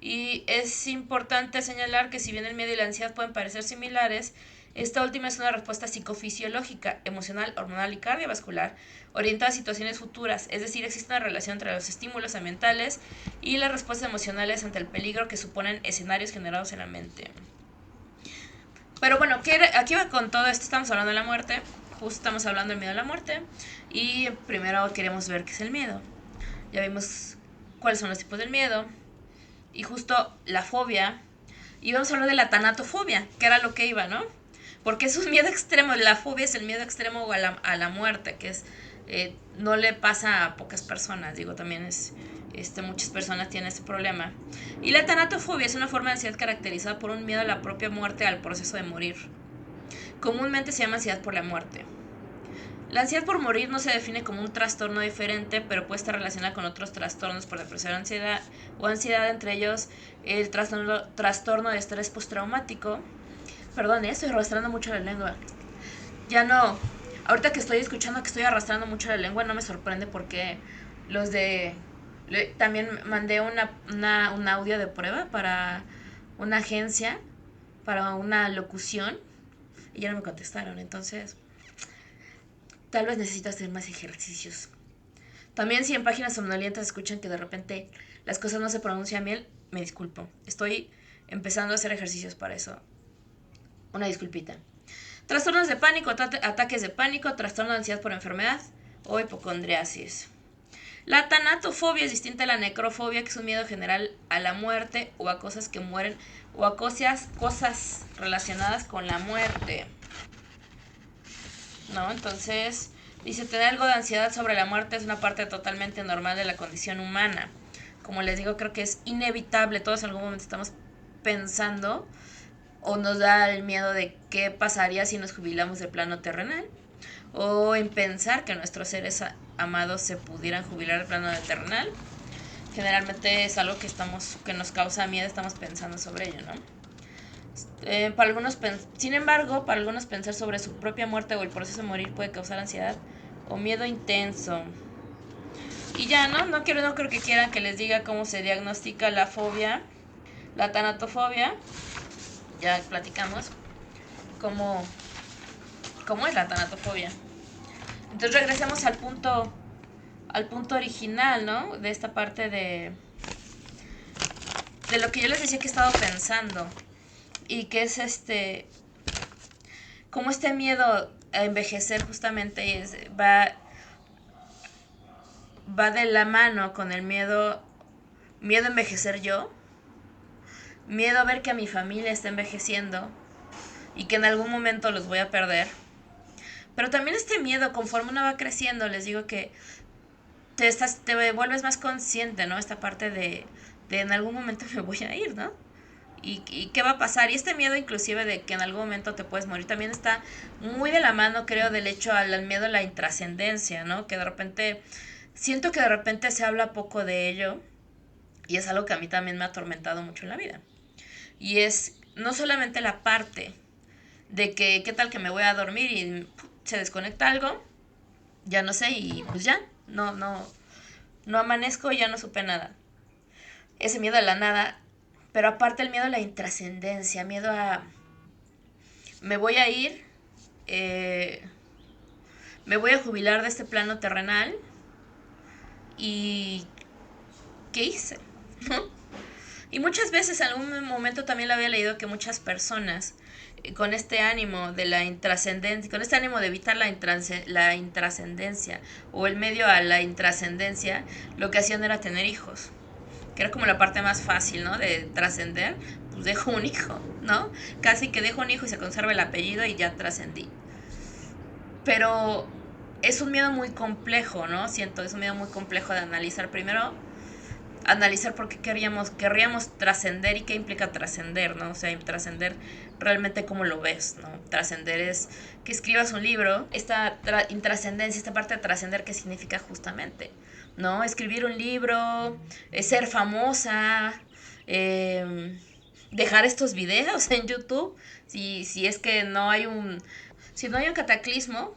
Y es importante señalar que si bien el miedo y la ansiedad pueden parecer similares, esta última es una respuesta psicofisiológica, emocional, hormonal y cardiovascular orientada a situaciones futuras, es decir, existe una relación entre los estímulos ambientales y las respuestas emocionales ante el peligro que suponen escenarios generados en la mente. Pero bueno, aquí va con todo esto, estamos hablando de la muerte, justo estamos hablando del miedo a la muerte, y primero queremos ver qué es el miedo. Ya vimos cuáles son los tipos del miedo, y justo la fobia, y vamos a hablar de la tanatofobia, que era lo que iba, ¿no? Porque es un miedo extremo, la fobia es el miedo extremo a la muerte, que no le pasa a pocas personas, digo, también es Muchas personas tienen este problema. Y la tanatofobia es una forma de ansiedad caracterizada por un miedo a la propia muerte, al proceso de morir. Comúnmente se llama ansiedad por la muerte. La ansiedad por morir no se define como un trastorno diferente, pero puede estar relacionada con otros trastornos por depresión o ansiedad, entre ellos el trastorno de estrés postraumático. Perdón, estoy arrastrando mucho la lengua. Ya no. Ahorita que estoy escuchando que estoy arrastrando mucho la lengua, no me sorprende porque los de... También mandé un audio de prueba para una agencia, para una locución, y ya no me contestaron. Entonces, tal vez necesito hacer más ejercicios. También si en páginas somnolientas escuchan que de repente las cosas no se pronuncian bien, me disculpo. Estoy empezando a hacer ejercicios para eso. Una disculpita. Trastornos de pánico, ataques de pánico, trastorno de ansiedad por enfermedad o hipocondriasis. La tanatofobia es distinta a la necrofobia, que es un miedo general a la muerte o a cosas que mueren o a cosas relacionadas con la muerte. ¿No? Entonces, dice, tener algo de ansiedad sobre la muerte es una parte totalmente normal de la condición humana. Como les digo, creo que es inevitable, todos en algún momento estamos pensando o nos da el miedo de qué pasaría si nos jubilamos del plano terrenal, o en pensar que nuestros seres amados se pudieran jubilar del plano terrenal. Generalmente es algo que nos causa miedo, estamos pensando sobre ello, ¿no? Sin embargo, para algunos pensar sobre su propia muerte o el proceso de morir puede causar ansiedad o miedo intenso. Y ya, no creo que quieran que les diga cómo se diagnostica la fobia, la tanatofobia. Ya platicamos cómo es la tanatofobia. Entonces regresemos al punto original, ¿no? De esta parte de lo que yo les decía que he estado pensando. Y que es como este miedo a envejecer justamente va de la mano con el miedo a envejecer yo, miedo a ver que a mi familia está envejeciendo y que en algún momento los voy a perder. Pero también este miedo, conforme uno va creciendo, les digo que te vuelves más consciente, ¿no? Esta parte de en algún momento me voy a ir, ¿no? ¿Y qué va a pasar? Y este miedo inclusive de que en algún momento te puedes morir también está muy de la mano, creo, del hecho al miedo a la intrascendencia, ¿no? Que de repente, siento que de repente se habla poco de ello y es algo que a mí también me ha atormentado mucho en la vida. Y es no solamente la parte de que qué tal que me voy a dormir y se desconecta algo, ya no sé y pues ya, no amanezco y ya no supe nada. Ese miedo a la nada, pero aparte el miedo a la intrascendencia, miedo a me voy a ir, me voy a jubilar de este plano terrenal y ¿qué hice? Y muchas veces en algún momento también lo había leído que muchas personas con este ánimo de la intrascendencia, con este ánimo de evitar la intrascendencia o el medio a la intrascendencia, lo que hacían era tener hijos, que era como la parte más fácil, ¿no? De trascender, pues dejo un hijo, ¿no? Casi que dejo un hijo y se conserva el apellido y ya trascendí. Pero es un miedo muy complejo, ¿no? Siento, es un miedo muy complejo de analizar. Primero, analizar por qué querríamos trascender y qué implica trascender, ¿no? O sea, trascender realmente cómo lo ves, ¿no? Trascender es que escribas un libro, esta intrascendencia, esta parte de trascender, ¿qué significa justamente? ¿No? Escribir un libro, ser famosa, dejar estos videos en YouTube, si es que si no hay un cataclismo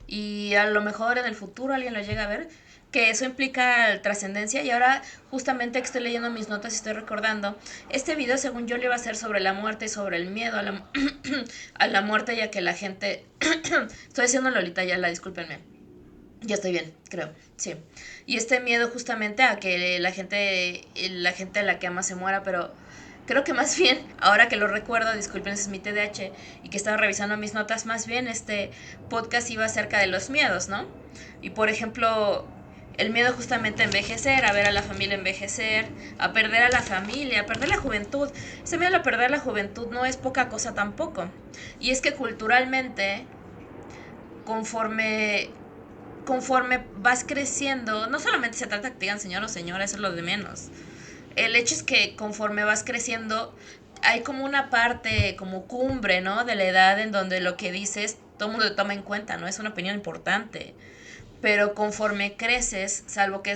y a lo mejor en el futuro alguien lo llega a ver, que eso implica trascendencia. Y ahora justamente que estoy leyendo mis notas y estoy recordando, este video según yo le iba a ser sobre la muerte y sobre el miedo a a la muerte, ya que la gente estoy haciendo Lolita Ayala, discúlpenme, ya estoy bien, creo, sí. Y este miedo justamente a que la gente a la que ama se muera, pero creo que más bien, ahora que lo recuerdo, disculpen, ese es mi TDAH, y que estaba revisando mis notas, más bien este podcast iba acerca de los miedos, ¿no? Y por ejemplo, el miedo justamente a envejecer, a ver a la familia envejecer, a perder a la familia, a perder la juventud. Ese miedo a perder la juventud no es poca cosa tampoco. Y es que culturalmente, conforme conforme vas creciendo, no solamente se trata de que te digan señor o señora, eso es lo de menos. El hecho es que conforme vas creciendo, hay como una parte, como cumbre, ¿no? De la edad en donde lo que dices, todo el mundo lo toma en cuenta, ¿no? Es una opinión importante. Pero conforme creces, salvo que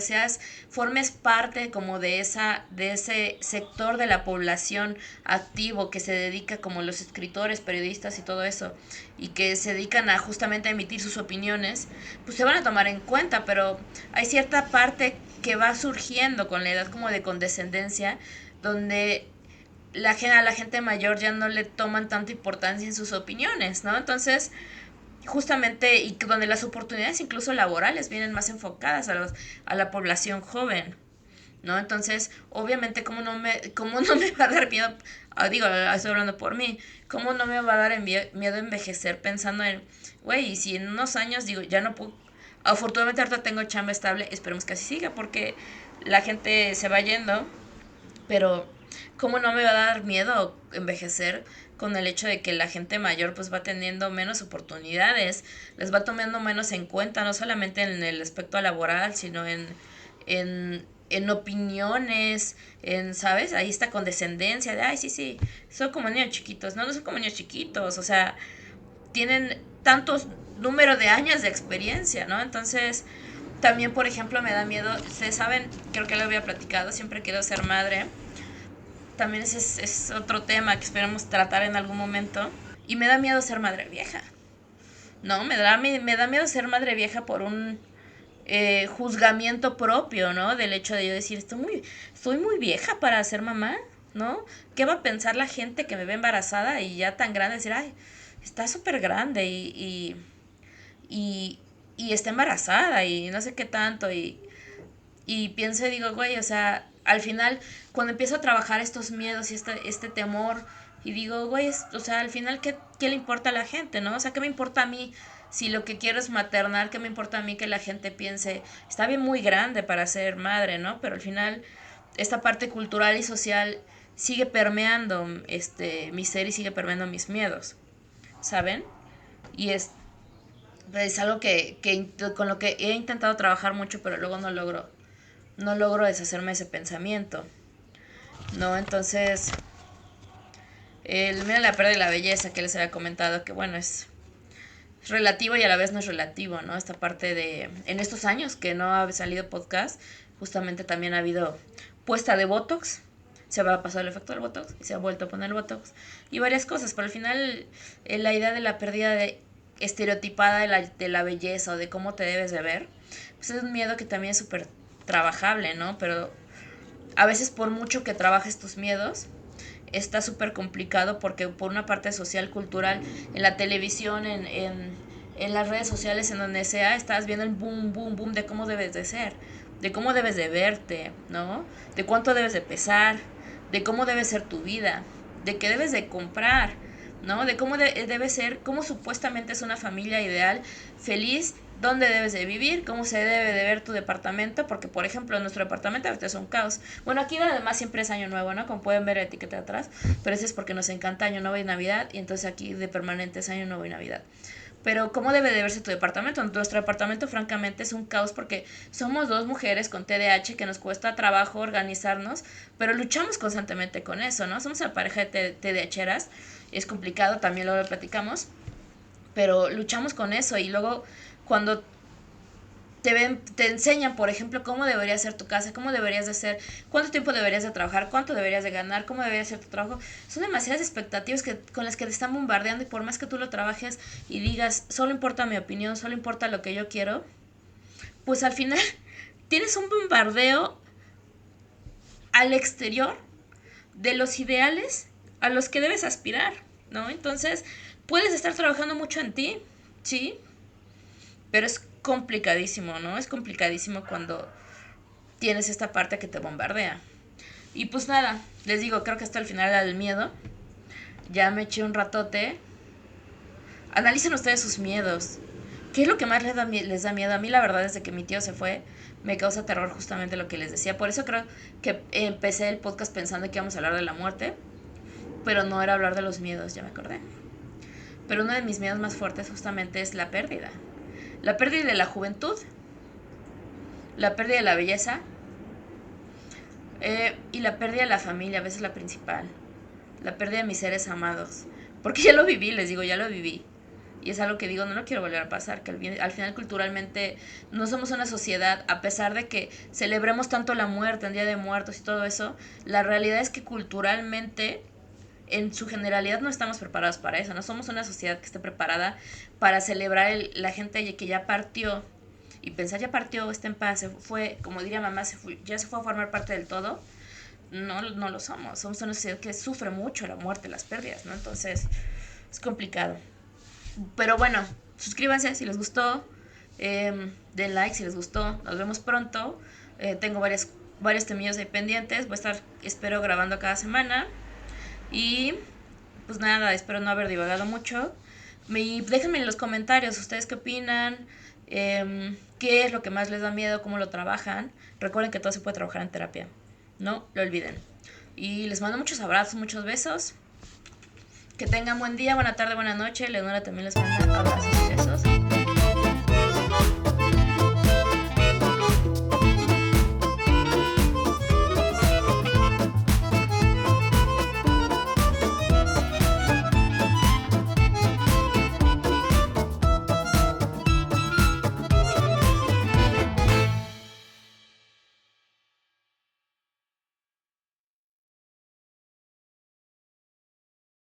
formes parte como de ese sector de la población activo que se dedica como los escritores, periodistas y todo eso, y que se dedican a justamente a emitir sus opiniones, pues se van a tomar en cuenta, pero hay cierta parte que va surgiendo con la edad como de condescendencia, donde a la gente mayor ya no le toman tanta importancia en sus opiniones, ¿no? Entonces, justamente, y donde las oportunidades incluso laborales vienen más enfocadas a la población joven, ¿no? Entonces, obviamente, cómo no me va a dar miedo, digo, estoy hablando por mí, cómo no me va a dar miedo envejecer pensando en, güey, y si en unos años, digo, ya no puedo, afortunadamente ahorita tengo chamba estable, esperemos que así siga, porque la gente se va yendo, pero ¿cómo no me va a dar miedo envejecer con el hecho de que la gente mayor pues va teniendo menos oportunidades, les va tomando menos en cuenta, no solamente en el aspecto laboral, sino en opiniones, ¿sabes? Ahí está condescendencia de, ay, sí, sí, son como niños chiquitos, no son como niños chiquitos, o sea, tienen tantos número de años de experiencia, ¿no? Entonces, también, por ejemplo, me da miedo, ustedes saben, creo que lo había platicado, siempre quiero ser madre, también es otro tema que esperamos tratar en algún momento. Y me da miedo ser madre vieja. No, me da miedo ser madre vieja por un juzgamiento propio, ¿no? Del hecho de yo decir, estoy muy vieja para ser mamá, ¿no? ¿Qué va a pensar la gente que me ve embarazada y ya tan grande? Decir, ay, está súper grande y, y está embarazada y no sé qué tanto. Y pienso y digo, güey, o sea, al final, cuando empiezo a trabajar estos miedos y este temor, y digo, güey, o sea, al final, ¿qué le importa a la gente, no? O sea, ¿qué me importa a mí si lo que quiero es maternar? ¿Qué me importa a mí que la gente piense, está bien muy grande para ser madre, ¿no? Pero al final, esta parte cultural y social sigue permeando mi ser y sigue permeando mis miedos, ¿saben? Y es algo con lo que he intentado trabajar mucho, pero luego no logro deshacerme de ese pensamiento, ¿no? Entonces, mira la pérdida de la belleza que les había comentado, que bueno, es relativo y a la vez no es relativo, ¿no? Esta parte de, en estos años que no ha salido podcast, justamente también ha habido puesta de Botox, se va a pasar el efecto del Botox y se ha vuelto a poner el Botox y varias cosas, pero al final la idea de la pérdida estereotipada de la belleza o de cómo te debes de ver, pues es un miedo que también es súper trabajable, ¿no? Pero a veces por mucho que trabajes tus miedos, está súper complicado porque por una parte social, cultural, en la televisión, en las redes sociales, en donde sea, estás viendo el boom, boom, boom de cómo debes de ser, de cómo debes de verte, ¿no? De cuánto debes de pesar, de cómo debe ser tu vida, de qué debes de comprar, ¿no? De cómo debe ser, cómo supuestamente es una familia ideal, feliz, dónde debes de vivir, cómo se debe de ver tu departamento, porque por ejemplo nuestro departamento ahorita es un caos. Bueno, aquí además siempre es año nuevo, ¿no? Como pueden ver la etiqueta de atrás, pero eso es porque nos encanta año nuevo y Navidad, y entonces aquí de permanente es año nuevo y Navidad. Pero ¿cómo debe de verse tu departamento? Nuestro departamento francamente es un caos porque somos dos mujeres con TDAH que nos cuesta trabajo organizarnos, pero luchamos constantemente con eso, ¿no? Somos una pareja de TDAHeras, es complicado, también lo platicamos, pero luchamos con eso y luego cuando te enseñan, por ejemplo, cómo debería ser tu casa, cómo deberías de ser, cuánto tiempo deberías de trabajar, cuánto deberías de ganar, cómo debería ser tu trabajo. Son demasiadas expectativas con las que te están bombardeando y por más que tú lo trabajes y digas, solo importa mi opinión, solo importa lo que yo quiero, pues al final tienes un bombardeo al exterior de los ideales a los que debes aspirar, ¿no? Entonces, puedes estar trabajando mucho en ti, sí, pero es complicadísimo, ¿no? Es complicadísimo cuando tienes esta parte que te bombardea. Y pues nada, les digo, creo que hasta el final del miedo. Ya me eché un ratote. Analicen ustedes sus miedos. ¿Qué es lo que más les da miedo? A mí la verdad desde que mi tío se fue me causa terror justamente lo que les decía. Por eso creo que empecé el podcast pensando que íbamos a hablar de la muerte. Pero no era hablar de los miedos, ya me acordé. Pero uno de mis miedos más fuertes justamente es la pérdida. La pérdida de la juventud, la pérdida de la belleza y la pérdida de la familia, a veces la principal. La pérdida de mis seres amados. Porque ya lo viví, les digo, ya lo viví. Y es algo que digo, no lo quiero volver a pasar, que al final culturalmente no somos una sociedad, a pesar de que celebremos tanto la muerte, el Día de Muertos y todo eso, la realidad es que culturalmente, en su generalidad, no estamos preparados para eso, no somos una sociedad que esté preparada para celebrar la gente que ya partió y pensar ya partió, está en paz, se fue, como diría mamá, ya se fue a formar parte del todo. No, no lo somos. Somos una sociedad que sufre mucho la muerte, las pérdidas, ¿no? Entonces, es complicado. Pero bueno, suscríbanse si les gustó. Den like si les gustó. Nos vemos pronto. Tengo varios temillos ahí pendientes. Voy a estar, espero, grabando cada semana. Y pues nada, espero no haber divagado mucho. Y déjenme en los comentarios ustedes qué opinan. ¿Qué es lo que más les da miedo? ¿Cómo lo trabajan? Recuerden que todo se puede trabajar en terapia. No lo olviden. Y les mando muchos abrazos, muchos besos. Que tengan buen día, buena tarde, buena noche. Leonora también les manda abrazos y besos.